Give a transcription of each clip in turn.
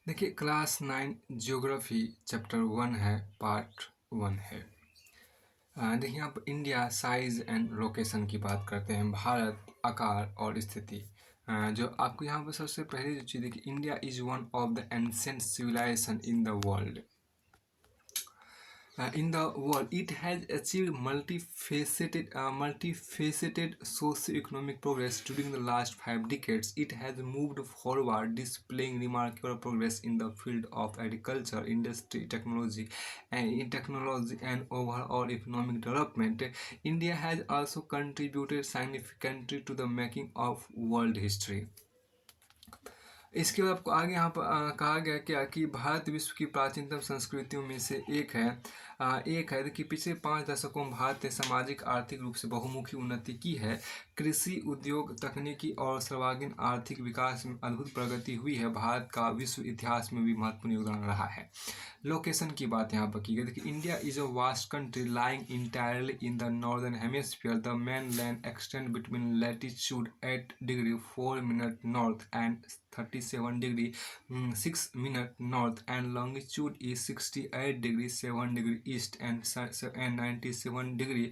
देखिए class 9 geography chapter 1 है, part 1 है। देखिए आप इंडिया साइज एंड लोकेशन की बात करते हैं, भारत आकार और स्थिति। जो आपको यहाँ पर सबसे पहले जो चीज़ देखिए, India is one of the ancient civilisation in the world. In the world, it has achieved multifaceted socio-economic progress during the last 5 decades. It has moved forward, displaying remarkable progress in the field of agriculture, industry, technology, and overall economic development. India has also contributed significantly to the making of world history. इसके बाद आपको आगे यहाँ पर कहा गया क्या कि भारत विश्व की प्राचीनतम संस्कृतियों में से एक है। कि पिछले 5 दशकों में भारत ने सामाजिक आर्थिक रूप से बहुमुखी उन्नति की है। कृषि, उद्योग, तकनीकी और सर्वांगीण आर्थिक विकास में अद्भुत प्रगति हुई है। भारत का विश्व इतिहास में भी महत्वपूर्ण योगदान रहा है। लोकेशन की बात यहाँ पर की गई। देखिए India is a vast country lying entirely in the northern hemisphere. The main land extend between latitude 8 degree 4 minute north and 37 degree 6 minute north, and longitude is 68 degree 7 degree east and 97 degree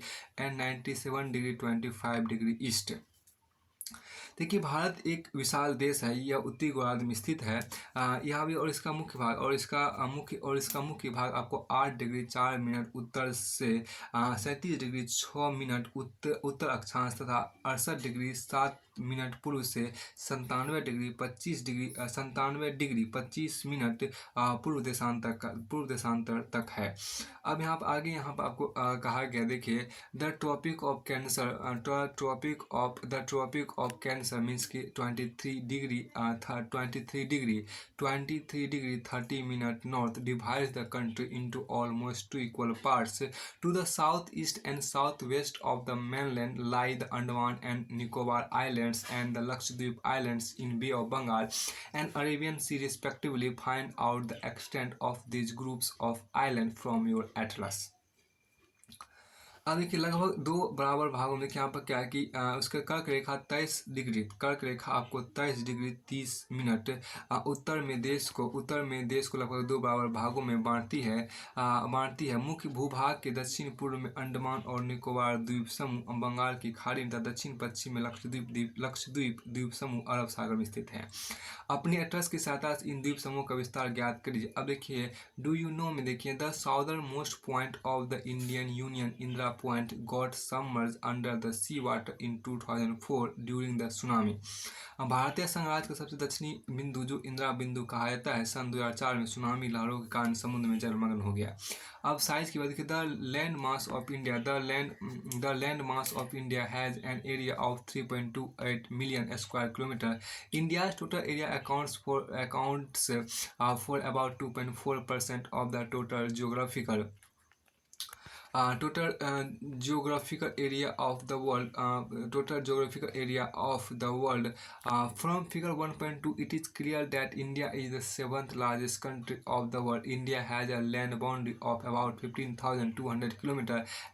25 degree east। देखिए भारत एक विशाल देश है, यह उत्तरी गोलार्ध में स्थित है। यहाँ भी और इसका मुख्य भाग और इसका मुख्य भाग आपको 8 डिग्री 4 मिनट उत्तर से 37 डिग्री 6 मिनट उत्तर अक्षांश तथा 68 डिग्री 7 मिनट पूर्व से 97 डिग्री 25 मिनट पूर्व देशांतर तक है। अब यहाँ पर आगे आपको कहा गया, देखिए the Tropic of Cancer means कि 23 degree 30 minute north divides the country into almost 2 equal parts। To the south east and south west of the mainland lie the Andaman and Nicobar Islands and the Lakshadweep Islands in Bay of Bengal and Arabian Sea respectively. Find out the extent of these groups of islands from your atlas। अब देखिए लगभग 2 बराबर भागों में यहाँ पर क्या है कि उसका कर्क रेखा 23 डिग्री, कर्क रेखा आपको 23 डिग्री 30 मिनट उत्तर में देश को लगभग 2 बराबर भागों में बांटती है। मुख्य भूभाग के दक्षिण पूर्व में अंडमान और निकोबार द्वीप समूह, बंगाल की खाड़ी तथा दक्षिण पश्चिम में लक्षद्वीप द्वीप समूह अरब सागर में स्थित है। अपने एटलस की सहायता से इन द्वीप समूह का विस्तार ज्ञात करिए। अब देखिए डू यू नो में देखिए the southernmost point of the Indian Union Indira Point got submerged under the sea water in 2004 during the tsunami. भारतीय संघराज्य का सबसे दक्षिणी बिंदु जो इंदिरा बिंदु कहा जाता है, सन 2004 में सुनामी लहरों के कारण समुद्र में जलमग्न हो गया। अब साइज की बात देखिए the land mass of India has an area of 3.28 million square kilometre. India total area accounts for about 2.4% of the total geographical area of the world। From figure 1.2 it is clear that India is the 7th largest country of the world। India has a land boundary of about 15,200 km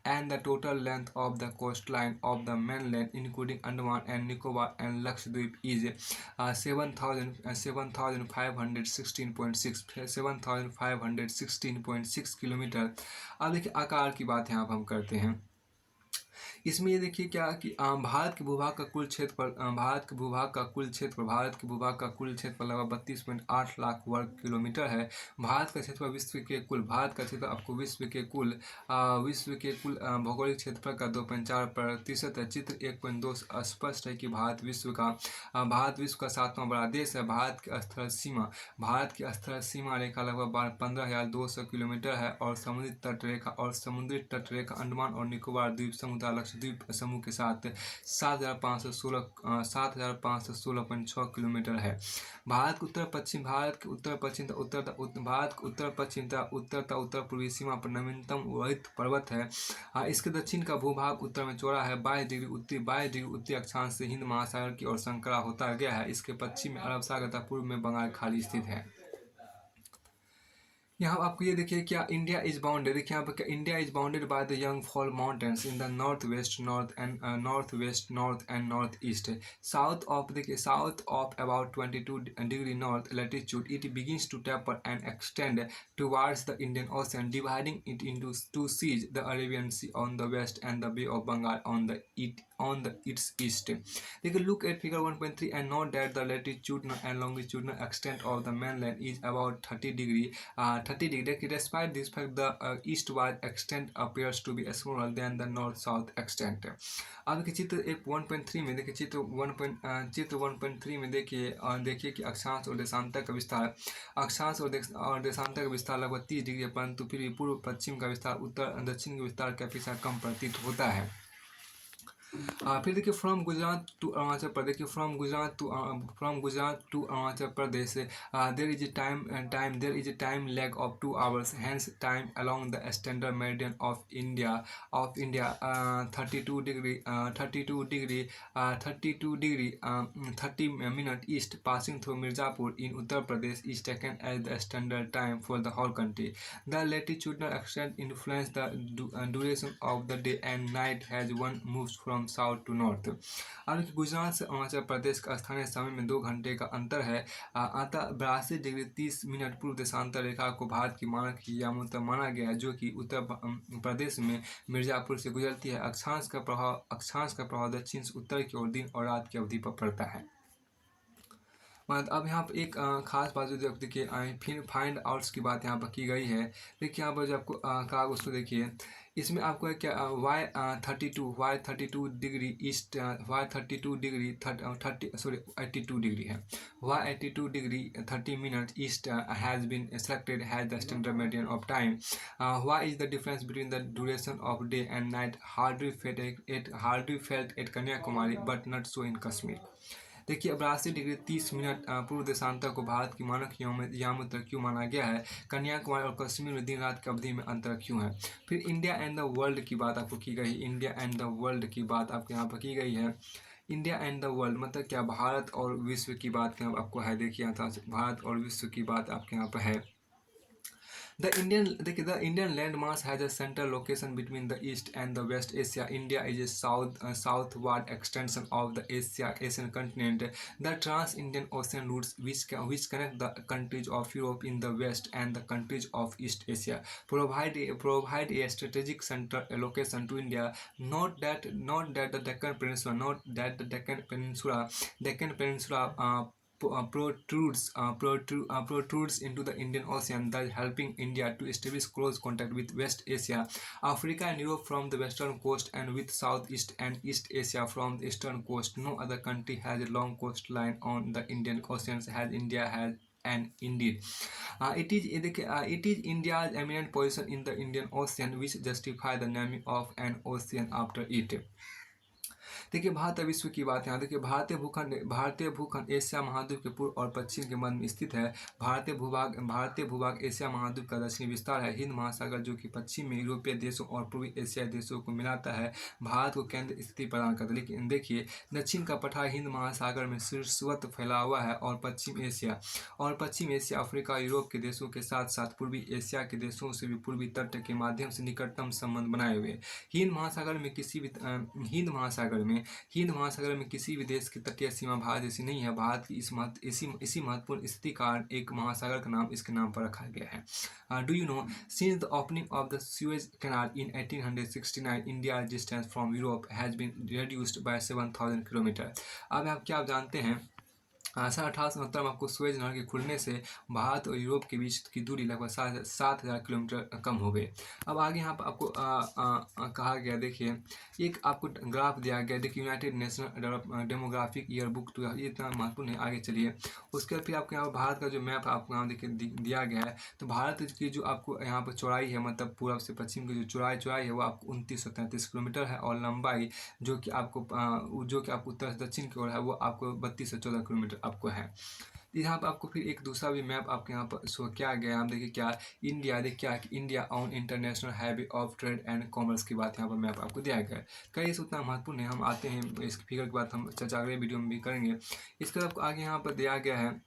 and the total length of the coastline of the mainland including Andaman and Nicobar and Lakshadweep is 7,516.6 kilometre. अब देखिए आकार की बात यहाँ पर हम करते हैं। इसमें ये देखिए क्या कि भारत के भूभाग का कुल क्षेत्रफल लगभग 32.8 लाख वर्ग किलोमीटर है। भारत का क्षेत्रफल आपको विश्व के कुल भौगोलिक क्षेत्रफल का 2.4% है। चित्र 1.2 स्पष्ट है कि भारत विश्व का 7वां बड़ा देश है। भारत की स्थल सीमा रेखा लगभग 15,200 किलोमीटर है और समुद्री तट रेखा अंडमान और निकोबार द्वीप समूह तथा लक्षद्वीप समूह के साथ 7,516.6 किलोमीटर है। भारत के उत्तर पश्चिम तथा उत्तर पूर्वी सीमा पर नवीनतम वरित पर्वत है। इसके दक्षिण का भूभाग उत्तर में चौड़ा है। 22 डिग्री उत्तरी अक्षांश से हिंद महासागर की ओर संकरा होता गया है। इसके पश्चिम में अरब सागर तथा पूर्व में बंगाल खाड़ी स्थित है। यहाँ आपको ये देखिए क्या इंडिया इज बाउंडेड, देखिए यहाँ पर India is bounded by the young fold mountains in the north west north and north east. South of देखिए south of about 22 degree north latitude it begins to taper and extend towards the Indian Ocean dividing it into two seas the Arabian Sea on the west and the Bay of Bengal on the its east। Take a look at figure 1.3 and note that the latitudinal and longitudinal extent of the mainland is about 30 degree. Despite this fact, the eastward extent appears to be smaller than the north-south extent। अब देखिए चित्र एक 1.3 में देखिए चित्र 1.3 में देखिए कि अक्षांश और देशांतर का विस्तार और देशांतर का विस्तार लगभग 30 डिग्री है, परंतु फिर भी पूर्व पश्चिम का विस्तार उत्तर दक्षिण के विस्तार के अपेक्षा कम प्रतीत होता है। फिर देखिए from Gujarat to Arunachal Pradesh, from Gujarat to Arunachal Pradesh there is a time lag of 2 hours, hence time along the standard meridian of India 30 minute east passing through Mirzapur in Uttar Pradesh is taken as the standard time for the whole country। The latitudinal extent influence the duration of the day and night as one moves from south to north. अब गुजरात से अरुणाचल प्रदेश का स्थानीय समय में 2 घंटे का अंतर है। अतः 82 डिग्री 30 मिनट पूर्व देशांतर रेखा को भारत की मानक यामोत्तर माना गया है, जो कि उत्तर प्रदेश में मिर्जापुर से गुजरती है। अक्षांश का प्रभाव दक्षिण से उत्तर की ओर दिन और रात की अवधि पर पड़ता है। अब यहाँ पर एक खास बात जो देखिए फिर फाइंड आउट्स की बात यहाँ पर की गई है। देखिए यहाँ पर जो आपको कहा उसको देखिए, इसमें आपको क्या why 32 degree east, why 32 degree 82 degree है, why 82 degree 30 minute east has been selected has the standard meridian of time. Why is the difference between the duration of day and night hardly felt at Kanyakumari but not so in Kashmir. देखिए 82 degree 30 minute पूर्व देशांतर को भारत की मानक यामोत्तर क्यों माना गया है, कन्याकुमारी और कश्मीर में दिन रात की अवधि में अंतर क्यों है। फिर इंडिया एंड द वर्ल्ड की बात आपको की गई, इंडिया एंड द वर्ल्ड की बात आपको यहाँ पर की गई है। इंडिया एंड द वर्ल्ड मतलब क्या, भारत और विश्व की बात आपको है। देखिए यहाँ था भारत और विश्व की बात आपके यहाँ पर है। The Indian landmass has a central location between the East and the West Asia. India is a southward extension of the Asian continent. The Trans-Indian Ocean routes which connect the countries of Europe in the west and the countries of East Asia provide a strategic central location to India. Note that the Deccan Peninsula protrudes into the Indian Ocean, thus helping India to establish close contact with West Asia, Africa and Europe from the western coast, and with Southeast and East Asia from the eastern coast. No other country has a long coastline on the Indian Ocean as India has. And indeed, it is India's eminent position in the Indian Ocean which justify the naming of an ocean after it। देखिए भारत और विश्व की बात यहाँ देखिए, भारतीय भूखंड Asia महाद्वीप के पूर्व और पश्चिम के मध्य में स्थित है। भारतीय भूभाग एशिया महाद्वीप का दक्षिणी विस्तार है। हिंद महासागर जो कि पश्चिम में यूरोपीय देशों और पूर्वी एशियाई देशों को मिलाता है, भारत को केंद्र स्थिति प्रदान करता है। लेकिन देखिए दक्षिण का पठार हिंद महासागर में शीर्षवत फैला हुआ है और पश्चिम एशिया अफ्रीका यूरोप के देशों के साथ साथ पूर्वी एशिया के देशों से भी पूर्वी तट के माध्यम से निकटतम संबंध बनाए हुए। हिंद महासागर में किसी भी देश की तटीय सीमा भारत जैसी नहीं है। भारत की इसी महत्वपूर्ण स्थिति कारण एक महासागर का नाम इसके नाम पर रखा गया है। Do you know, since the opening of the Suez canal in 1869 India distance from Europe has been reduced by 7000 kilometre. अब आप क्या जानते हैं, सन 1870 में आपको सुएज नहर के खुलने से भारत और यूरोप के बीच की दूरी लगभग 7000 किलोमीटर कम हो गई। अब आगे यहाँ पर आपको कहा गया, देखिए एक आपको ग्राफ दिया गया, देखिए United national demographic year book 2, ये इतना महत्वपूर्ण है। आगे चलिए उसके बाद फिर आपको यहाँ पर भारत का जो मैप आपको यहाँ देखिए दिया गया है। तो भारत की जो आपको यहाँ पर चौड़ाई है, मतलब पूर्व से पश्चिम की जो चौड़ाई है वो आपको 2933 किलोमीटर है, और लंबाई जो कि आपको उत्तर से दक्षिण की ओर है वो आपको 3214 किलोमीटर आपको है। यहाँ पर आपको फिर एक दूसरा भी मैप आपके यहाँ पर शो किया गया। हम देखिए क्या India on international highway of trade and commerce की बात यहाँ पर मैप आपको दिया गया है। कई इस उतना महत्वपूर्ण है, हम आते हैं इस फिगर की बात हम चर्चा अगले वीडियो में भी करेंगे। इसके बाद आपको आगे यहाँ पर दिया गया है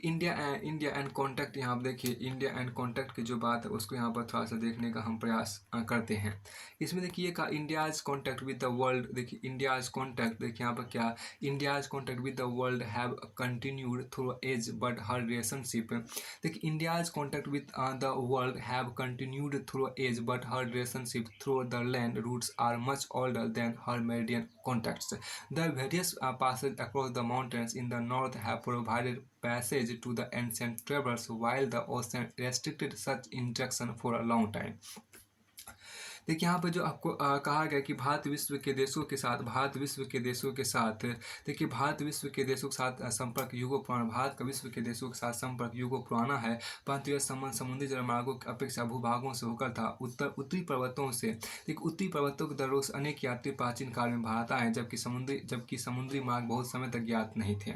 इंडिया एंड कॉन्टैक्ट, यहाँ पर देखिए इंडिया एंड कॉन्टैक्ट की जो बात है उसको यहाँ पर थोड़ा सा देखने का हम प्रयास करते हैं। इसमें देखिए का India's contact with the world, देखिए इंडियाज़ कॉन्टैक्ट, देखिए यहाँ पर क्या, India's contact with the world have continued through age but her relationship, देखिए India's contact with the world have continued through age but her relationship through the land routes are much older than her meridian contacts. The various passages across the mountains in the north have provided passage to the ancient travelers, while the ocean restricted such interaction for a long time. देखिए यहाँ पर जो आपको कहा गया कि भारत विश्व के देशों के साथ, भारत विश्व के देशों के साथ, देखिए भारत विश्व के देशों के साथ संपर्क युगों पुराना, भारत का विश्व के देशों के साथ संपर्क युगों पुराना है, परंतु यह संबंध समुद्री जलमार्गों की अपेक्षा भूभागों से होकर था। उत्तरी पर्वतों से, देखिए उत्तरी पर्वतों के दरों से अनेक यात्री प्राचीन काल में भारत आए, जबकि समुद्री मार्ग बहुत समय तक ज्ञात नहीं थे।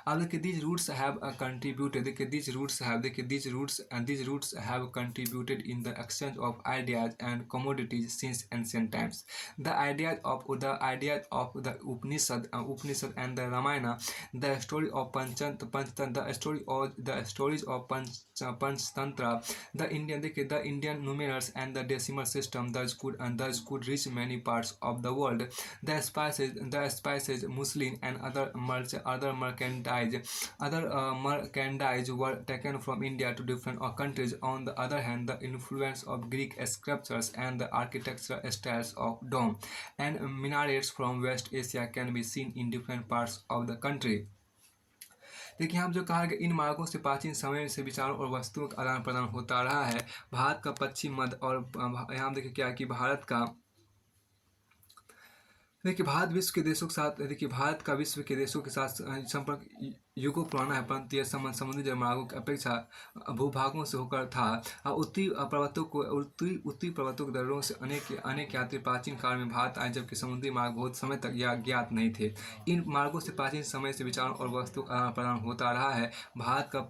अब देखिए these routes have contributed, देखिए these routes have contributed in the exchange of ideas and commodities since ancient times. The ideas of the Upanishad and the Ramayana, the story of Panchtantra, the stories of Panchtantra, the Indian numerals and the decimal system thus could reach many parts of the world. The spices, muslin, and other merchandise were taken from India to different countries. On the other hand, the influence of Greek sculptures and the architectural styles of dome and minarets from West Asia can be seen in different parts of the country. देखिए यहाँ जो कहा गया इन मार्गों से प्राचीन समय से विचारों और वस्तुओं का आदान प्रदान होता रहा है। भारत का पश्चिम मध्य और यहाँ देखिए क्या कि भारत का, देखिए भारत विश्व के देशों के साथ, देखिए भारत का विश्व के देशों के साथ संपर्क युगों पुराना है, परंतु यह संबंध समुद्री जलमार्गों की अपेक्षा भूभागों से होकर था। उत्तरी पर्वतों के दर्रों से अनेक यात्री प्राचीन काल में भारत आए, जबकि समुद्री मार्ग बहुत समय तक ज्ञात नहीं थे। इन मार्गों से प्राचीन समय से विचारों और वस्तुओं का आदान प्रदान होता रहा है। भारत का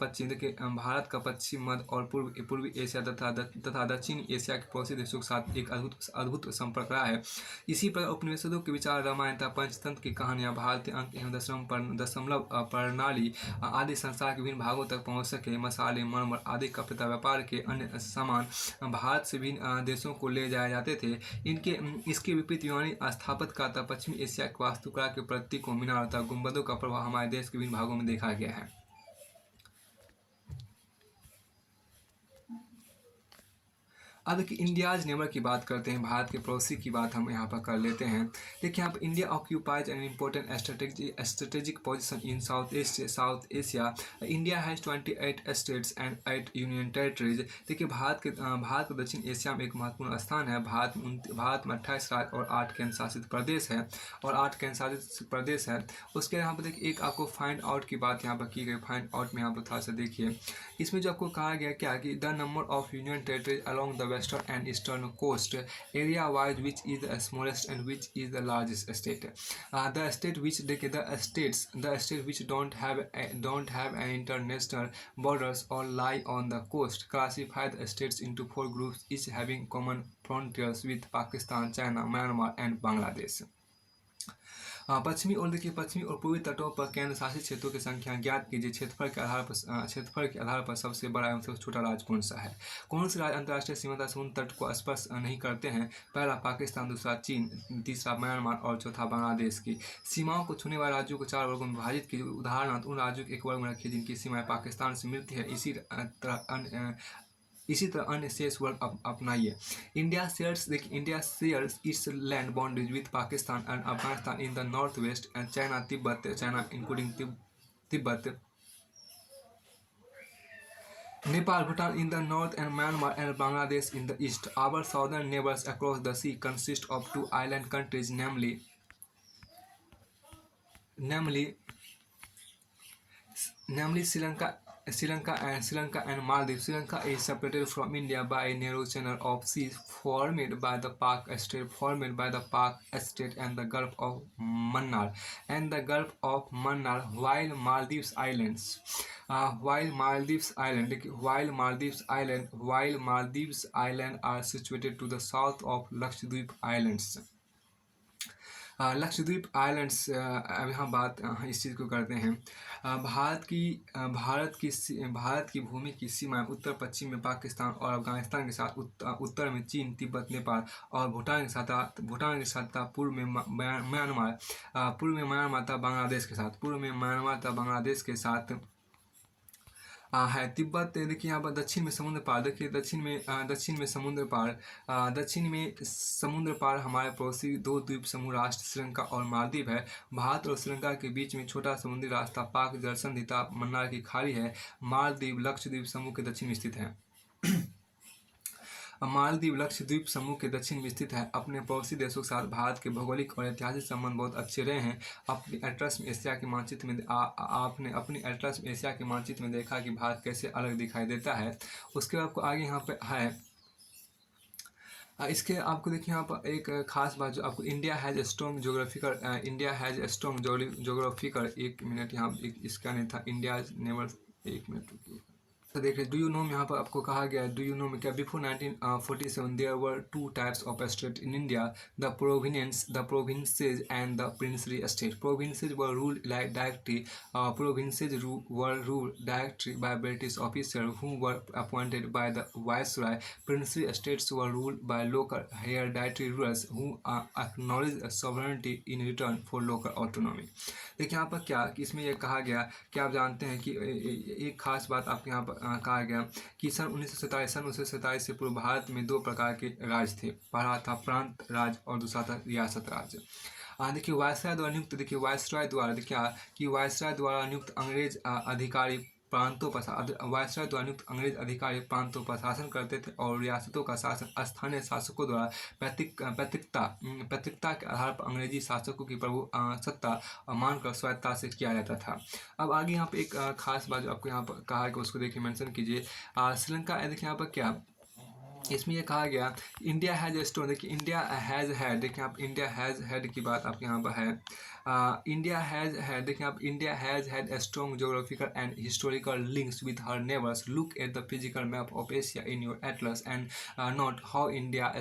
पश्चिम मध्य और पूर्वी एशिया तथा दक्षिण एशिया के पड़ोसी देशों के साथ एक अद्भुत संपर्क रहा है। इसी प्रकार उपनिषदों के विचार, रामायण तथा पंचतंत्र की कहानियाँ, भारतीय अंक एवं दशमलव प्रणाली आदि संसार के विभिन्न भागों तक पहुंच सके। मसाले, मरमर आदि का प्रथा, व्यापार के अन्य सामान भारत से विभिन्न देशों को ले जाए जाते थे। इसके विपरीत यूनानी स्थापत्य तथा पश्चिमी एशिया की वास्तुकला के प्रतीकों, मीनार तथा गुंबदों का प्रभाव हमारे देश के विभिन्न भागों में देखा गया है। अब देखिए इंडियाज नेबर की बात करते हैं, भारत के पड़ोसी की बात हम यहाँ पर कर लेते हैं। देखिए यहाँ पर India occupies an important strategic position in south Asia. India has 28 states and 8 union territories. देखिए भारत का दक्षिण एशिया में एक महत्वपूर्ण स्थान है। भारत में 28 राज्य और 8 केंद्र शासित प्रदेश है उसके यहाँ पर देखिए एक आपको फाइंड आउट की बात यहाँ पर की गई। फाइंड आउट में यहाँ पर थोड़ा सा देखिए, इसमें जो आपको कहा गया क्या कि the number of union territories along the western and eastern coast area wise which is the smallest and which is the largest state. The states which don't have an international borders or lie on the coast classify the states into 4 groups, each having common frontiers with Pakistan, China, Myanmar and Bangladesh. पश्चिमी और पूर्वी तटों पर केंद्र शासित क्षेत्रों की संख्या ज्ञात कीजिए। क्षेत्रफल के आधार पर सबसे बड़ा एवं सबसे छोटा राज्य कौन सा है? कौन से राज्य अंतर्राष्ट्रीय सीमा तथा समुद्र तट को स्पर्श नहीं करते हैं? पहला पाकिस्तान, दूसरा चीन, तीसरा म्यांमार और चौथा बांग्लादेश की। सीमाओं को छूने वाले राज्यों को 4 वर्गों में विभाजित कीजिए। उदाहरणार्थ उन राज्यों को एक वर्ग में रखिए जिनकी सीमाएं पाकिस्तान से मिलती है। इसी तरह अन्य शेष वर्ग अपनाइए। India shares its land boundaries with Pakistan and Afghanistan in the north west and China including Tibet, Nepal, Bhutan in the north and Myanmar and Bangladesh in the east. Our southern neighbors across the sea consist of 2 island countries, namely Sri Lanka and Maldives. Sri Lanka is separated from India by a narrow channel of sea formed by the Pak Strait and the Gulf of Mannar while Maldives Island are situated to the south of Lakshadweep Islands. Lakshadweep islands, अब यहाँ बात इस चीज़ को करते हैं। भारत की भूमि की सीमाएं उत्तर पश्चिम में पाकिस्तान और अफगानिस्तान के साथ, उत्तर में चीन, तिब्बत, नेपाल और भूटान के साथ पूर्व में म्यांमार, था बांग्लादेश के साथ, है। तिब्बत देखिए यहाँ पर दक्षिण में समुद्र पार, देखिए दक्षिण में समुद्र पार हमारे पड़ोसी दो द्वीप समूह राष्ट्र श्रीलंका और मालदीव है। भारत और श्रीलंका के बीच में छोटा समुद्री रास्ता पाक जल संधि मन्नार की खाड़ी है। मालदीव लक्षद्वीप समूह के दक्षिण में स्थित है। मालदीव लक्षद्वीप समूह के दक्षिण में स्थित है। अपने पड़ोसी देशों के साथ भारत के भौगोलिक और ऐतिहासिक संबंध बहुत अच्छे रहे हैं। आपने एटलस में एशिया के मानचित्र में देखा कि भारत कैसे अलग दिखाई देता है। उसके बाद आपको आगे यहाँ पे है, इसके आपको देखिए यहाँ पर एक खास बात जो आपको इंडिया हैज़ स्ट्रॉन्ग जोग्राफिकल, एक मिनट यहाँ इसका नहीं था, इंडिया नेवर, एक मिनट रुकिए। तो देखिए डू यू नो में यहाँ पर आपको कहा गया है, डू यू नो में क्या before 1947 there were two types of state in India, the provinces and the princely state. Provinces were ruled directly by British officer who were appointed by the viceroy. Princely states were ruled by local hereditary rulers who acknowledge sovereignty in return for local autonomy. देखिए यहाँ पर क्या कि इसमें यह कहा गया कि आप जानते हैं कि एक खास बात आपके यहाँ पर कहा गया कि सन 1947 से पूर्व भारत में दो प्रकार के राज्य थे। पहला था प्रांत राज्य और दूसरा था रियासत राज्य। देखिए वायसराय द्वारा नियुक्त, वायसराय द्वारा नियुक्त अंग्रेज अधिकारी प्रांतों पर शासन करते थे और रियासतों का शासन स्थानीय शासकों द्वारा पैतृकता के आधार पर अंग्रेजी शासकों की सत्ता मानकर स्वायत्तता से किया जाता था। अब आगे यहाँ पे एक खास बात जो आपको यहाँ पर कहा है कि उसको देखिए मेंशन कीजिए। श्रीलंका, देखिए यहाँ पर क्या इसमें यह कहा गया इंडिया हैज़ ए स्टोन, देखिए इंडिया हैज़ हैड, देखिए आप इंडिया हैज़ हैड की बात आपके यहाँ पर है। इंडिया हैज़ हैड, देखिए आप India has had a strong geographical and historical links with her neighbours. Look at the physical map of Asia in your Atlas and note how India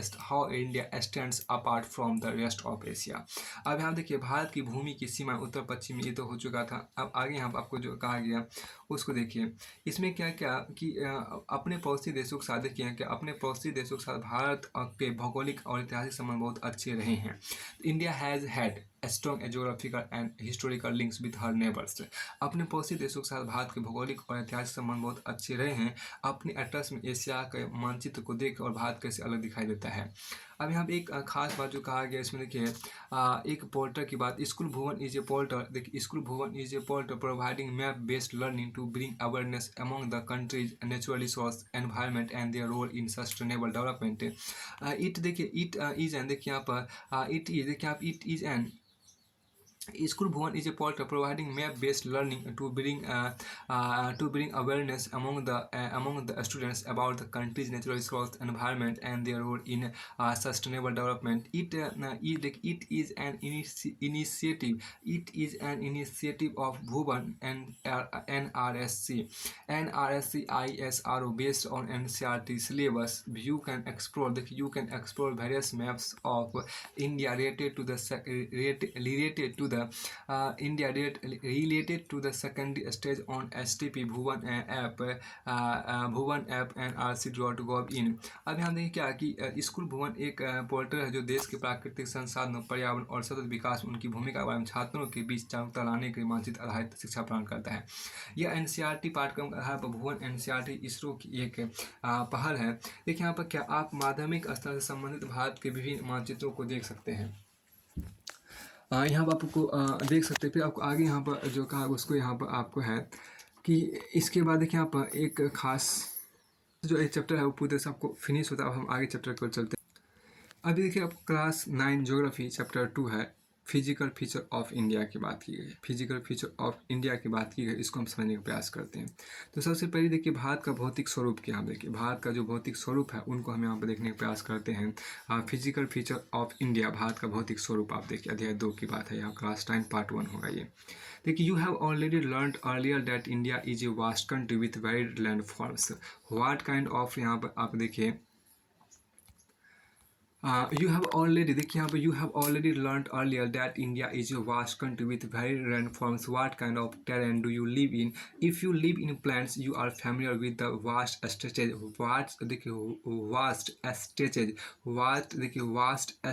stands apart from the rest of Asia. अब यहाँ देखिए भारत की भूमि की सीमा उत्तर पश्चिम में, ये तो हो चुका था। अब आगे यहाँ पर आपको जो कहा गया उसको देखिए। इसमें क्या क्या कि अपने पड़ोसी देशों के साथ देखिए कि अपने पड़ोसी देशों के साथ भारत के भौगोलिक और ऐतिहासिक संबंध बहुत अच्छे रहे हैं। India has had strong geographical and historical links with her neighbours. अपने पड़ोसी देशों के साथ भारत के भौगोलिक और ऐतिहासिक संबंध बहुत अच्छे रहे हैं। अपने एटलस में एशिया के मानचित्र को देख और भारत कैसे अलग दिखाई देता है। अब यहाँ पे एक खास बात जो कहा गया इसमें देखिए एक पोर्टल की बात। School Bhuvan is a portal, देखिए School Bhuvan is a portal providing map based learning to bring awareness among the countries natural resource environment and their role in sustainable development. It देखिए इट इज एन, देखिए यहाँ पर it is, देखिए आप it is an School Bhuvan is a portal providing map-based learning to bring awareness among the students about the country's natural resource environment and their role in sustainable development. It is an initiative. It is an initiative of Bhuvan and NRSC, ISRO based on NCERT syllabus. You can explore various maps of India related to the secondary stage on HTTP Bhuvan app nrc.gov.in। अब यहाँ देखिए क्या कि school भुवन एक portal है जो देश के प्राकृतिक संसाधनों, पर्यावरण और सतत विकास उनकी भूमिका के बारे में छात्रों के बीच जागरूकता लाने के लिए मानचित्र आधारित शिक्षा प्रदान करता है। यह एनसीईआरटी पाठ्यक्रम के आधार पर भुवन एनसीईआरटी इसरो की एक पहल है। देखिए यहाँ पर क्या आप माध्यमिक स्तर से संबंधित भारत के विभिन्न मानचित्रों को देख सकते हैं। यहाँ पर आपको देख सकते हैं। फिर आपको आगे यहाँ पर जो कहा उसको यहाँ पर आपको है कि इसके बाद देखिए यहाँ पर एक खास जो एक चैप्टर है वो पूरे से आपको फिनिश होता है। अब हम आगे चैप्टर को चलते हैं। अभी देखिए आपको क्लास 9 ज्योग्राफी चैप्टर 2 है, फिजिकल फीचर ऑफ इंडिया की बात की गई। फिजिकल फीचर ऑफ इंडिया की बात की गई, इसको हम समझने का प्रयास करते हैं। तो सबसे पहले देखिए भारत का भौतिक स्वरूप क्या है। देखिए भारत का जो भौतिक स्वरूप है उनको हम यहाँ पर देखने का प्रयास करते हैं। Physical feature of India, Bharat का भौतिक स्वरूप। आप देखिए अध्याय 2 की बात है, यहाँ क्लास 9 पार्ट 1 होगा ये। देखिए you have already learned earlier that India is a vast country with varied land forms. What kind of, यहाँ पर आप देखिए You have already देखिए यहाँ पे you have already learned earlier that India is a vast country with varied landforms. What kind of terrain do you live in? If you live in plains, you are familiar with the vast stretches. देखिए vast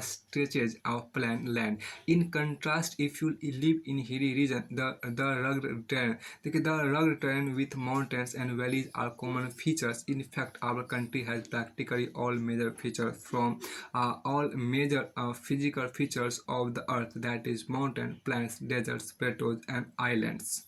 stretches of plain land. In contrast, if you live in hilly region, the rugged terrain देखिए the rugged terrain with mountains and valleys are common features. In fact, our country has practically all major features from all major physical features of the earth, that is mountain, plains, deserts, plateaus and islands.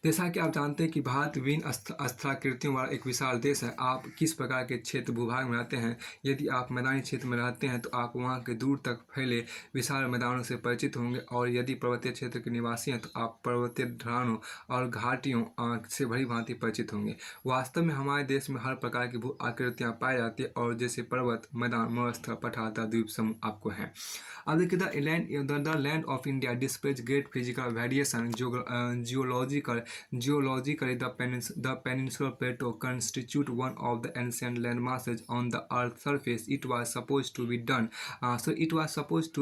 जैसा कि आप जानते हैं कि भारत विभिन्न स्थलाकृतियों वाला एक विशाल देश है। आप किस प्रकार के क्षेत्र भूभाग में रहते हैं? यदि आप मैदानी क्षेत्र में रहते हैं तो आप वहाँ के दूर तक फैले विशाल मैदानों से परिचित होंगे, और यदि पर्वतीय क्षेत्र के निवासी हैं तो आप पर्वतीय ढलानों और घाटियों से भली भांति परिचित होंगे। वास्तव में हमारे देश में हर प्रकार की भू आकृतियाँ पाई जाती है, और जैसे पर्वत, मैदान, मरुस्थल, पठार तथा द्वीप समूह आपको हैं। अब देखिए the land of India displays great physical variation Geologically, the peninsular plateau constitute one of the ancient land masses on the Earth's surface. It was supposed to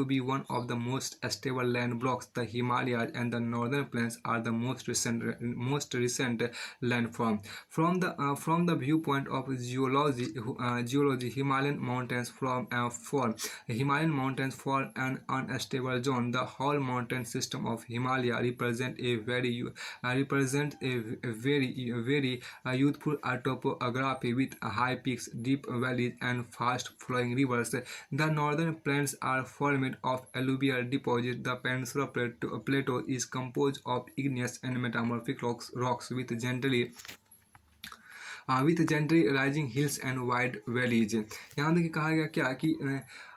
be one of the most stable land blocks. The Himalayas and the northern plains are the most recent landform. From the viewpoint of geology, Himalayan mountains fall an unstable zone. The whole mountain system of Himalaya represents a very youthful topography with high peaks, deep valleys, and fast-flowing rivers. The northern plains are formed of alluvial deposits. The peninsular plateau is composed of igneous and metamorphic rocks with gently rising hills and wide valleys. यहाँ देखिए कहा गया क्या कि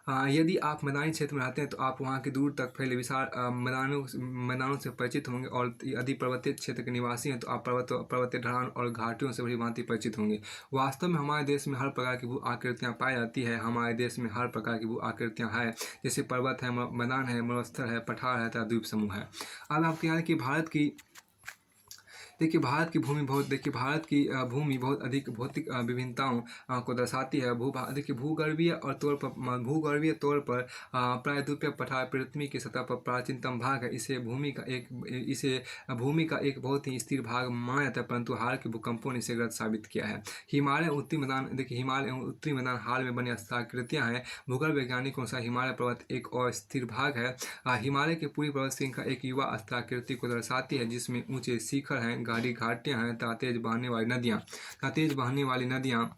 यदि आप मैदानी क्षेत्र में रहते हैं तो आप वहाँ के दूर तक फैले विशाल मैदानों से परिचित होंगे, और यदि पर्वतीय क्षेत्र के निवासी हैं तो आप पर्वतीय ढलान और घाटियों से भली भांति परिचित होंगे। वास्तव में हमारे देश में हर प्रकार की भू आकृतियाँ पाई जाती है। हमारे देश में हर प्रकार की भू आकृतियाँ हैं, जैसे पर्वत है, मैदान है, मरुस्थल है, पठार है तथा द्वीप समूह है। अब आपके यहाँ की भारत की भूमि बहुत अधिक भौतिक विभिन्नताओं को दर्शाती है। भूगर्भीय तौर पर प्रायद्वीपीय पठार पृथ्वी की सतह पर प्राचीनतम भाग है। इसे भूमि का एक बहुत ही स्थिर भाग माना जाता है, परंतु हाल के भूकंपों ने इसे गलत साबित किया है। हिमालय एवं उत्तरी मैदान हाल में बनी स्थलाकृतियाँ हैं। भूगर्भ वैज्ञानिकों के अनुसार हिमालय पर्वत एक अस्थिर भाग है। हिमालय की पूरी पर्वत श्रृंखला एक युवा स्थलाकृति को दर्शाती है, जिसमें ऊंचे शिखर हैं, गाढ़ी घाटियां हैं तथा तेज बहने वाली नदियाँ।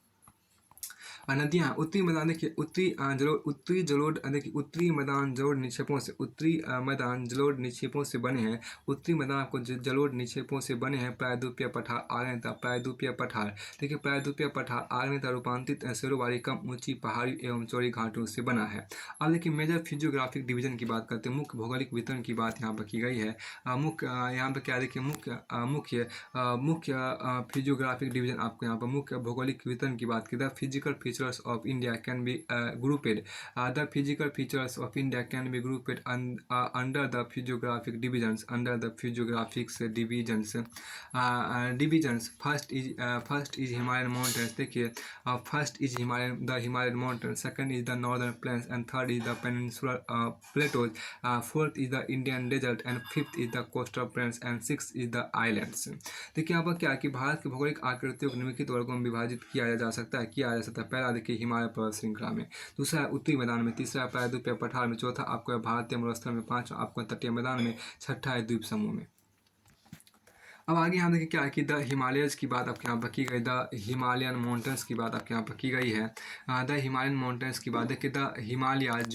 उत्तरी मैदान देखिए उत्तरी मैदान जलोढ़ निक्षेपों से बने हैं। उत्तरी मैदान आपको जलोढ़ निक्षेपों से बने हैं। प्रायद्वीपीय पठार आग्नेय तथा रूपांतरित शैलों वाली कम ऊंची पहाड़ी एवं चौड़ी घाटियों से बना है। अब देखिए मेजर फिजियोग्राफिक डिवीजन की बात करते हैं। मुख्य भौगोलिक वितरण की बात यहाँ पर की गई है। यहाँ पर क्या देखिए मुख्य फिजियोग्राफिक डिवीजन आपको यहाँ पर मुख्य भौगोलिक वितरण की बात की। The physical features of India can be grouped. The physical features of India can be grouped under the physiographic divisions. Divisions. First is Himalayan mountains. देखिए first is the Himalayan mountains. Second is the northern plains, and third is the peninsular plateaus. Fourth is the Indian desert, and fifth is the coastal plains, and sixth is the islands. देखिए यहाँ पर क्या है कि भारत की भौगोलिक आकृतियों को निम्नलिखित वर्गों में विभाजित किया जा सकता है। पहला देखिए हिमालय पर्वत श्रृंखला में, दूसरा है उत्तरी मैदान में, तीसरा है प्रायद्वीपीय पठार में, चौथा आपको है भारतीय मरुस्थल में, पांचवा आपको तटीय मैदान में, छठा है द्वीप समूह में। अब आगे हम देखिए क्या है कि द हिमालयस की बात आपके यहाँ पर की गई, द हिमालयन माउंटेन्स की बात आपके यहाँ पर की गई है। द हिमालयन माउंटेन्स की बात देखिए the Himalayas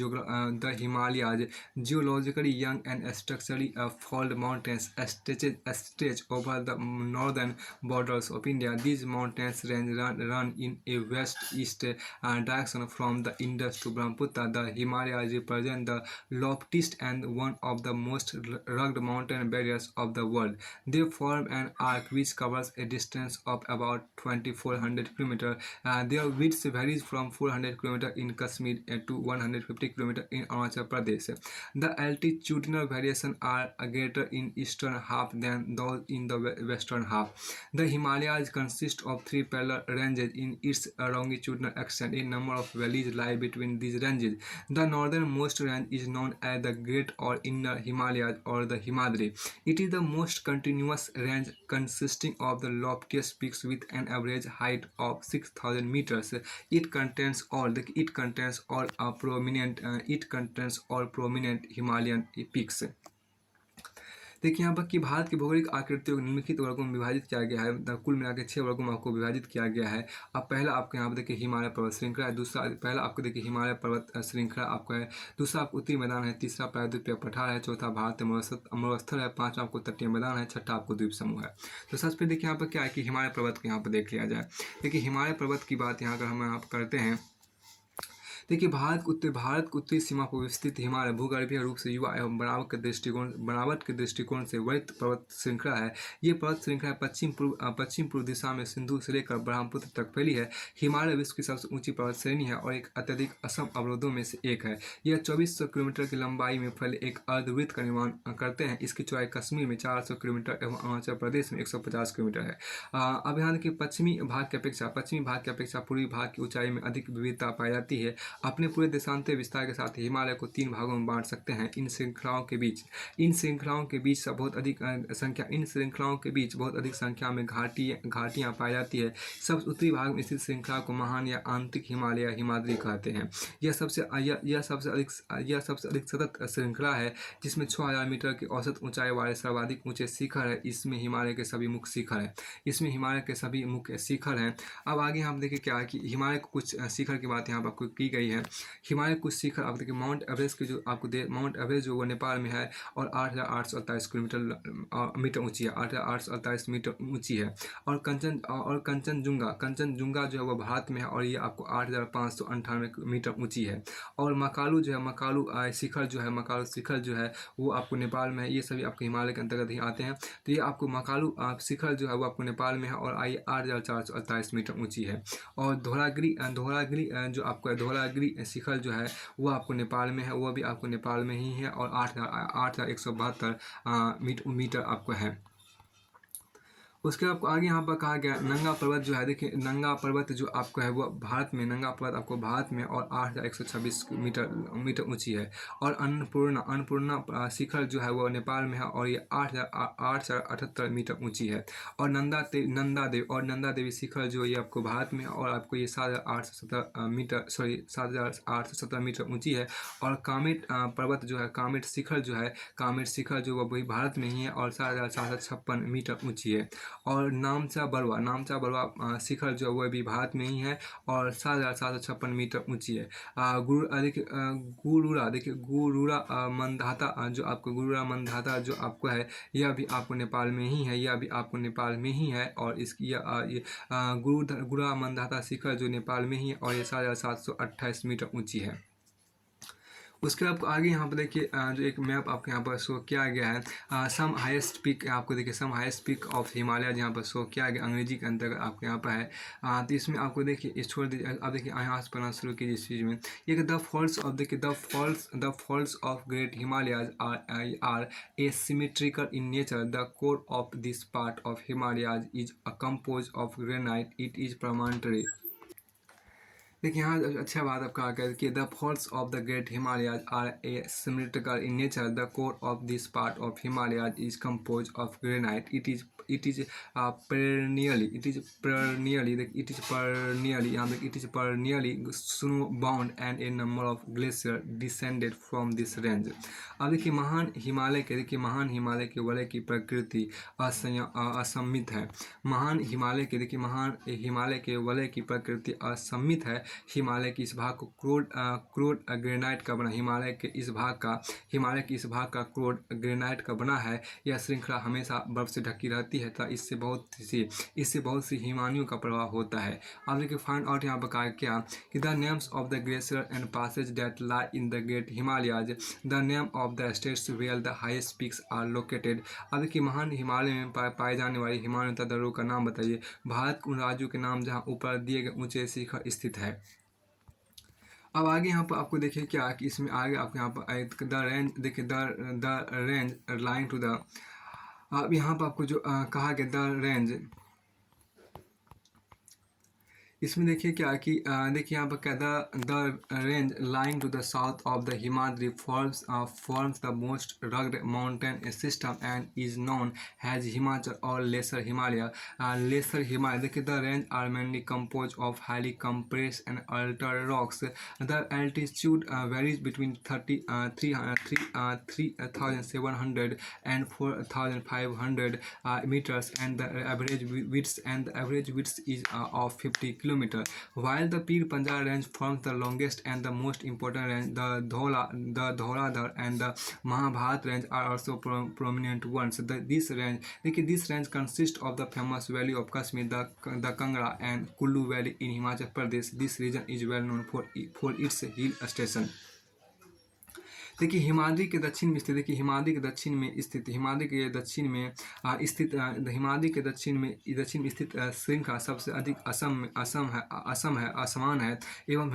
geologically young and structurally fold mountains stretch over the northern borders of India. These mountains range run in a west-east direction from the Indus to Brahmaputra. The Himalayas represent the loftiest and one of the most rugged mountain barriers of the world. They form curve an arc which covers a distance of about 2400 km. Their width varies from 400 km in Kashmir to 150 km in Arunachal Pradesh. The altitudinal variations are greater in eastern half than those in the western half. The Himalayas consist of three parallel ranges in its longitudinal extent. A number of valleys lie between these ranges. The northernmost range is known as the Great or Inner Himalayas or the Himadri. It is the most continuous range consisting of the loftiest peaks with an average height of 6,000 meters. It contains all prominent Himalayan peaks. देखिए यहाँ पर कि भारत की भौगोलिक आकृतियों को निम्नलिखित वर्गों में विभाजित किया गया है। कुल मिला के 6 वर्गों में आपको विभाजित किया गया है। अब पहला आपको यहाँ पर देखिए हिमालय पर्वत श्रृंखला है, दूसरा पहला आपको देखिए हिमालय पर्वत श्रृंखला आपका है, दूसरा आपको उत्तरी मैदान है, तीसरा प्रायद्वीपीय पठार है, चौथा भारत मरुस्थल है, पांचवा आपको तटीय मैदान है, छठा आपको द्वीप समूह है। तो सबसे पहले देखिए यहाँ पर क्या है कि हिमालय पर्वत को यहाँ पर देख लिया जाए। देखिए हिमालय पर्वत की बात यहाँ अगर हम यहाँ पर करते हैं, देखिए भारत को उत्तरी सीमा पर स्थित हिमालय भूगर्भीय रूप से युवा एवं बनावट के दृष्टिकोण से वृत्त पर्वत श्रृंखला है। ये पर्वत श्रृंखला पश्चिम पूर्व दिशा में सिंधु से लेकर ब्रह्मपुत्र तक फैली है। हिमालय विश्व की सबसे ऊंची पर्वत श्रेणी है और एक अत्यधिक असम अवरोधों में से एक है। यह 2400 किलोमीटर की लंबाई में फैले एक अर्धवृत्त का निर्माण करते हैं। इसकी चौड़ाई कश्मीर में 400 किलोमीटर एवं अरुणाचल प्रदेश में 150 किलोमीटर है। अब यहाँ देखिए पश्चिमी भाग की अपेक्षा पूर्वी भाग की ऊंचाई में अधिक विविधता पाई जाती है। अपने पूरे देशांतर विस्तार के साथ हिमालय को 3 भागों में बांट सकते हैं। इन श्रृंखलाओं के बीच बहुत अधिक संख्या में घाटियां पाई जाती है। सबसे उत्तरी भाग में स्थित श्रृंखला को महान या आंतरिक हिमालय या हिमाद्री कहते हैं। यह सबसे अधिक सतत श्रृंखला है जिसमें 6000 मीटर की औसत ऊंचाई वाले सर्वाधिक ऊंचे शिखर है। इसमें हिमालय के सभी मुख्य शिखर हैं। अब आगे हम देखिए क्या है कि हिमालय को कुछ शिखर की बात यहाँ पर आपको की गई है। हिमालय कुछ शिखर आप देखिए माउंट एवरेस्ट की जो आपको माउंट एवरेस्ट जो वो नेपाल में है और 8,848 मीटर ऊंची है, 8,848 मीटर ऊंची है। और कंचनजुंगा जो है वो भारत में है और ये आपको 8,598 मीटर ऊंची है। और मकालू शिखर जो है वो आपको नेपाल में है। ये सभी आपको हिमालय के अंतर्गत ही आते हैं। तो ये आपको मकालू शिखर जो है वो आपको नेपाल में है और आइए 8,448 मीटर ऊंची है। और धौलागिरी जो आपको धौलागिरी शिखर जो है वो आपको नेपाल में है, वो भी आपको नेपाल में ही है और 8,172 मीटर आपको है। उसके आपको आगे यहाँ पर कहा गया नंगा पर्वत जो है, देखिए नंगा पर्वत जो आपको है वो भारत में और 8,126 मीटर ऊंची है। और अन्नपूर्णा शिखर जो है वो नेपाल में है और ये 8,878 मीटर ऊंची है। और नंदा देवी शिखर जो ये आपको भारत में है और आपको ये 7,817 मीटर ऊंची है। और कामेट पर्वत जो है कामेट शिखर जो वो वही भारत में ही है और 7,456 मीटर ऊंची है। और नामचा बरवा शिखर जो वो भी भारत में ही है और 7,756 मीटर ऊंची है। गुरुरा मंदाता जो आपको है यह भी आपको नेपाल में ही है और इसकी गुरुरा मंदाता शिखर जो नेपाल में ही है और ये 7,728 मीटर ऊंची है। उसके आपको आगे यहाँ पर देखिए जो एक मैप आपको यहाँ पर शो किया गया है, सम हाईएस्ट पीक आपको देखिए सम हाईएस्ट पीक ऑफ हिमालय यहाँ पर शो किया गया अंग्रेजी के अंतर्गत आपको यहाँ पर है। तो इसमें आपको देखिए इस छोड़ दीजिए, अब देखिए यहाँ से पढ़ना शुरू कीजिए इस चीज़ में। ये the folds of Great Himalayas are asymmetrical in nature. The core of this part of Himalayas is composed of granite. It is promontory. देखिए यहाँ अच्छा बात आपका आकर कि the folds of the great Himalayas are asymmetrical in nature. The core of this part of Himalayas is composed of granite. It is perennially snow bound and a number of glaciers descended from this range. अब देखिए महान हिमालय के वलय की प्रकृति असमित है। महान हिमालय के वलय की प्रकृति असमित है हिमालय के इस भाग को क्रोड ग्रेनाइट का बना, हिमालय के इस भाग का क्रोड ग्रेनाइट का बना है। यह श्रृंखला हमेशा बर्फ से ढकी रहती है तथा इससे बहुत सी हिमानियों का प्रभाव होता है। अब देखिए फाइंड आउट यहाँ पर कहा क्या कि the names of the glacier and passes that lie in the great Himalayas, the name of the states where the highest peaks are located. अब देखिए महान हिमालय में पाए जाने वाली हिमालय तदरों का नाम बताइए। भारत के उन राज्यों के नाम जहाँ ऊपर दिए गए ऊंचे शिखर स्थित है। अब आगे यहाँ पर आपको देखिए क्या कि इसमें आगे आपको यहाँ पर द रेंज देखिए the range line to the, अब यहाँ पर आपको जो कहा गया द रेंज, इसमें देखिए क्या कि देखिए यहाँ पर क्या the range lying to the south of the Himadri forms the most rugged mountain system and is known has Himachal और लेसर हिमालय। लेसर हिमालय देखिए the range are mainly compose of highly compressed and alter rocks. The altitude varies between 3700 and 4500 meters and the average width is of 50 km. While the Pir Panjal range forms the longest and the most important range, the Dhauladhar and the Mahabharat range are also prominent ones. This range consists of the famous valley of Kashmir, the Kangra and Kullu Valley in Himachal Pradesh. This region is well known for its hill station. देखिए हिमाद्री के दक्षिण में स्थित, देखिए हिमाद्री के दक्षिण में स्थित श्रृंखला सबसे अधिक असमान है एवं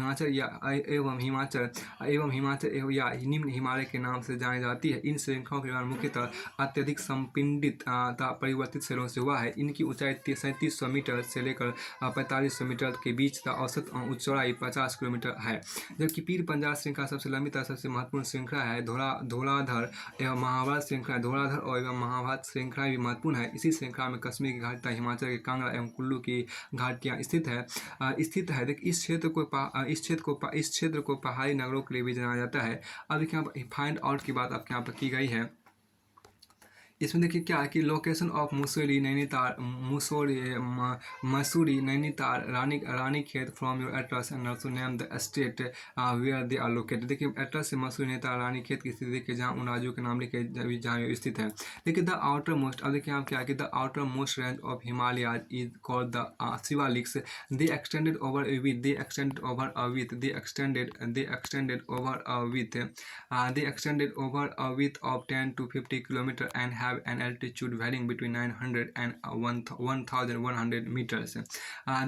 हिमाचल या निम्न हिमालय के नाम से जानी जाती है। इन श्रृंखलाओं के निर्माण मुख्यतः अत्यधिक संपिंडित परिवर्तित शैलों से हुआ है। इनकी ऊंचाई 3700 मीटर से लेकर 4500 मीटर के बीच तथा औसत चौड़ाई 50 किलोमीटर है। जबकि पीर पंजाल श्रृंखला सबसे लंबी तथा सबसे महत्वपूर्ण श्रृंखला है। धौलाधर एवं महाभारत श्रृंखला, धौलाधर और एवं महाभारत श्रृंखला भी महत्वपूर्ण है। इसी श्रृंखला में कश्मीर की घाटी, हिमाचल के कांगड़ा एवं कुल्लू की घाटियां स्थित है। देखिए इस क्षेत्र को पहाड़ी नगरों के लिए भी जाना जाता है। अब देखिए यहाँ पर फाइंड आउट की बात आपके यहाँ पर की गई है। इसमें देखिए क्या है कि location of Mussoorie Nainital Ranikhet from your address and also name the state where they are located. देखिए एड्रेस से मसूरी नैनीताल रानीखेत की स्थिति देखिए जहाँ उन राज्यों के नाम लिखे जहाँ स्थित है। देखिए द आउटर मोस्ट, अब देखिए आप क्या है कि the outer most range of Himalayas is called the Shivaliks. They extended over a width of 10 to 50 kilometers and have an altitude varying between 900 and 1100 meters.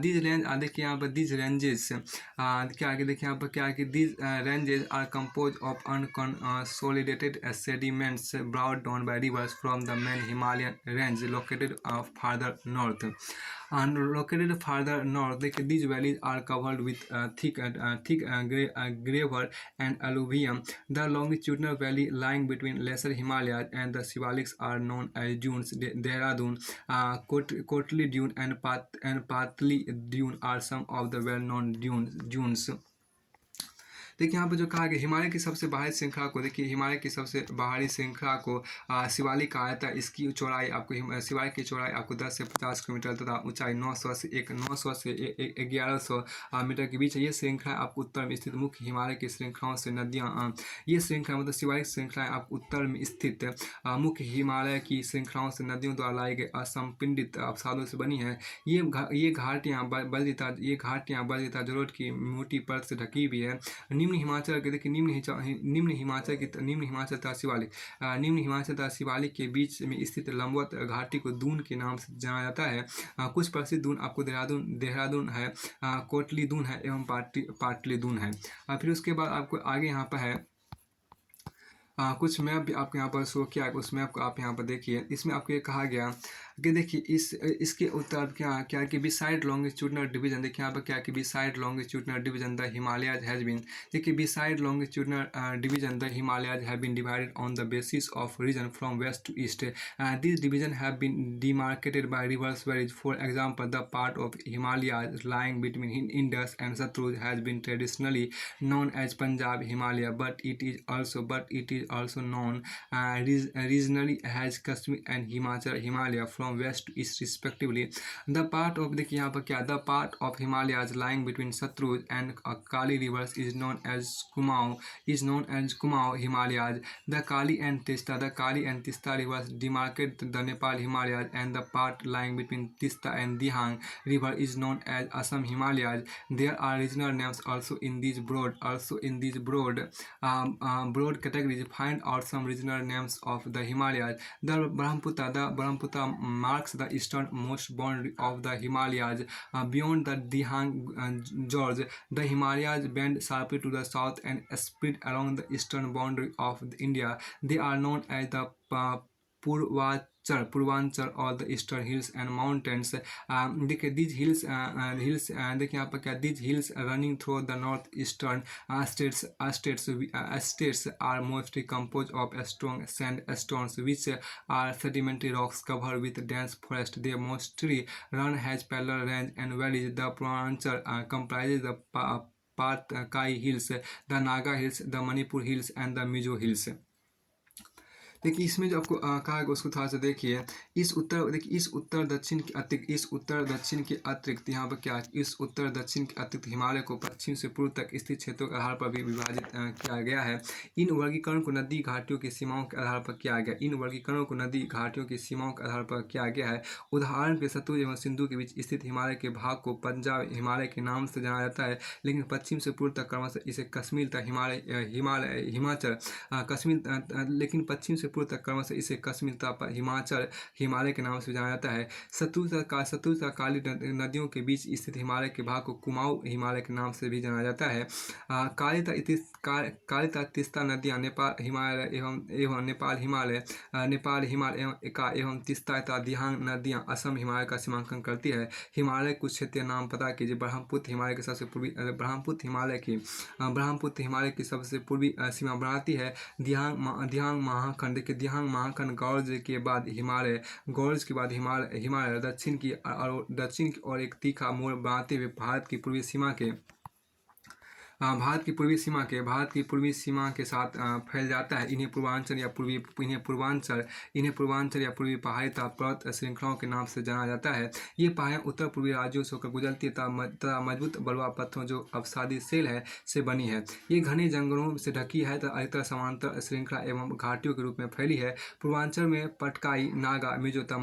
These range देखिए यहाँ पर these ranges क्या आगे देखिए यहाँ पर क्या है कि these ranges are composed of unconsolidated sediments brought down by rivers from the main Himalayan range located farther north. Located further north, these valleys are covered with thick gravel and alluvium. The longitudinal valley lying between Lesser Himalayas and the Shivaliks are known as dunes. Dehradun, Kotli Dune and Patli Dune are some of the well-known dunes. देखिए यहाँ पर जो कहा गया हिमालय की सबसे बाहरी श्रृंखला को, देखिए हिमालय की सबसे बाहरी श्रृंखला को शिवालिक कहा जाता है। इसकी चौड़ाई आपको शिवालिक की चौड़ाई आपको 10 से 50 किलोमीटर तथा ऊंचाई 900 से 1100 मीटर के बीच है। ये श्रृंखला आपको उत्तर में स्थित मुख्य हिमालय की श्रृंखलाओं से नदियाँ, ये श्रृंखला मतलब शिवालिक श्रृंखलाएँ आपको उत्तर में स्थित मुख्य हिमालय की श्रृंखलाओं से नदियों द्वारा लाई गई असंपिंडित अवसादों से बनी है। ये घाटियाँ बलदिता जलोढ़ की मोटी परत से ढकी हुई है। निम्न हिमाचल के देखिए निम्न हिमाचल तथा शिवालिक के बीच में स्थित लंबवत घाटी को दून के नाम से जाना जाता है। कुछ प्रसिद्ध दून आपको देहरादून है, कोटली दून है एवं पाटली दून है। फिर उसके बाद आपको आगे यहाँ पर है कुछ मैप भी आपको यहाँ पर शो किया है। उस मैप को आप यहाँ पर देखिए। इसमें आपको ये कहा गया कि देखिए इसके उत्तर क्या कि बिसाइड लॉन्गिट्यूडनल डिवीजन, देखिए यहाँ पर क्या कि beside longitudinal division the Himalayas has been, देखिए beside longitudinal division the Himalayas have been divided on the basis of region from west to east. This division have been demarcated by rivers valleys. For example the part of Himalayas lying between Indus and Satluj has been traditionally known as Punjab Himalaya, but it is also known regionally as Kashmir and Himachal Himalaya. From from west to east respectively. The part of, देखिए यहाँ पर क्या, the part of Himalayas lying between Sutlej and Kali rivers is known as Kumaon Himalayas. The Kali and Teesta rivers demarcate the Nepal Himalayas, and the part lying between Tista and Dihang river is known as Assam Himalayas. There are regional names also in these broad categories. Find out some regional names of the Himalayas. The Brahmaputra marks the easternmost boundary of the Himalayas. Beyond the Dihang Gorge, the Himalayas bend sharply to the south and spread along the eastern boundary of India. They are known as the Purvanchal और the eastern hills and mountains. देखिए these hills देखिए यहाँ पर क्या, these hills running through the north eastern states are mostly composed of strong sandstones which are sedimentary rocks covered with dense forest. They mostly run has parallel range and valleys. The Purvanchal comprises the Patkai Hills, the Naga Hills, the Manipur Hills and the Mizo Hills। देखिए इसमें जो आपको कहा गया उसको थोड़ा सा देखिए। इस उत्तर दक्षिण के अतिरिक्त यहाँ पर क्या, इस उत्तर दक्षिण के अतिरिक्त हिमालय को पश्चिम से पूर्व तक स्थित क्षेत्रों के आधार पर भी विभाजित किया गया है। इन वर्गीकरण को नदी घाटियों की सीमाओं के आधार पर किया गया है। उदाहरण के सतलुज एवं सिंधु के बीच स्थित हिमालय के भाग को पंजाब हिमालय के नाम से जाना जाता है, लेकिन पश्चिम से पूर्व तक क्रमशः इसे कश्मीर तक हिमाचल हिमालय के नाम से जाना जाता है। सतलुज तथा काली नदियों के बीच स्थित हिमालय के भाग को कुमाऊं हिमालय के नाम से भी जाना जाता है। काली तथा तिस्ता नदियाँ नेपाल हिमालय एवं तिस्ता तथा दिहांग नदियाँ असम हिमालय का सीमांकन करती है। हिमालय कुछ क्षेत्रीय नाम पता कीजिए। ब्रह्मपुत्र हिमालय की सबसे पूर्वी सीमा बनाती है। दिहांग महाखंड के गौर्ज के बाद हिमालय दक्षिण की ओर एक तीखा मोड़ बनाते हुए भारत की पूर्वी सीमा के साथ फैल जाता है। इन्हें पूर्वांचल या पूर्वी पहाड़ी तथा पर्वत श्रृंखलाओं के नाम से जाना जाता है। ये पहाड़ियाँ उत्तर पूर्वी राज्यों से होकर गुजरती है तथा मजबूत बलुआ पत्थरों जो अवसादी सेल है से बनी है। ये घने जंगलों से ढकी है तथा अधिकतर समांतर श्रृंखला एवं घाटियों के रूप में फैली है। पूर्वांचल में पटकाई, नागा, मिजो तथा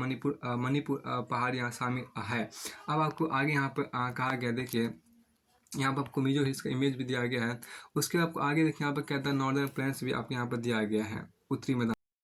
मणिपुर पहाड़ियाँ शामिल है। अब आपको आगे यहाँ पर कहा गया, देखिए यहाँ पर आपको मिजो हिल्स का इमेज भी दिया गया है। उसके आपको आगे देखिए यहाँ पर क्या था, नॉर्दर्न प्लेन्स भी आपको यहाँ पर दिया गया है, उत्तरी मैदान।